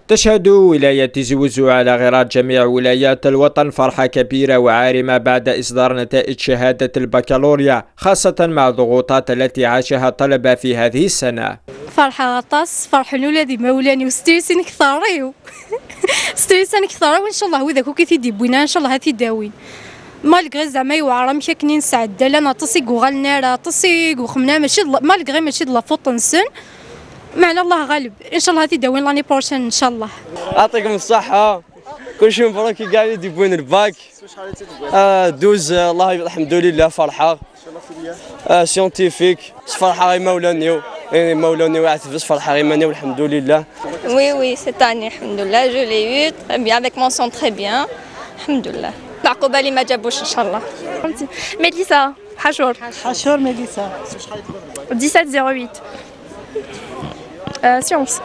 تشهد ولاية زوزو على غرار جميع ولايات الوطن فرحة كبيرة وعارمة بعد إصدار نتائج شهادة البكالوريا، خاصة مع الضغوطات التي عاشها الطلبة في هذه السنة. فرحة غطاس، فرحة الولادي مولاني وستيسن كثاريو ستيسن كثاريو إن شاء الله وذاك وكي بوينا إن شاء الله هاتي داوين مالغري زعما يوعر مشاكنين سعدة لنا تصيق وغلنا تصيق وخمنا ماشي مالغري ماشي لا فوت نسن معنا الله غالب ان شاء الله هاتي داوين لاني بروشين ان شاء الله. يعطيكم الصحة كلشي مبروك كاع اللي يديبوين الباك. دوز الله الحمد لله فرحة سيونتيفيك فرحة غير مولاني وعتبس فرحة غير ماني والحمد لله. Oui, cette année, alhamdoulilah, je l'ai eu très bien, avec mention très bien, alhamdoulilah. العقوبة اللي ما جابوش إن شاء الله. ميليسا حشور ميليسا 1708 سيونس.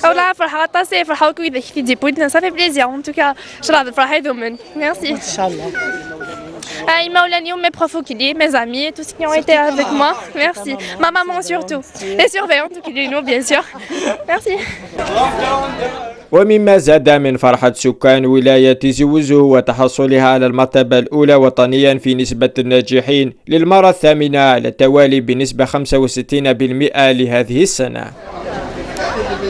والله فرحة غطاسي فرحة وكذا كي ديبوينا ça fait plaisir en tout cas je راه فرحة يدومن merci. إن شاء الله. Maulani, mes profs qui dit, mes amis, tous ceux qui ont été avec moi, merci. Ma maman surtout, les surveillantes qui dit nous bien sûr, merci. ومما زاد من فرحة سكان ولاية زوزو هو تحصلها على المرتبة الأولى وطنيا في نسبة الناجحين للمرة الثامنة على التوالي بنسبة 65% لهذه السنة.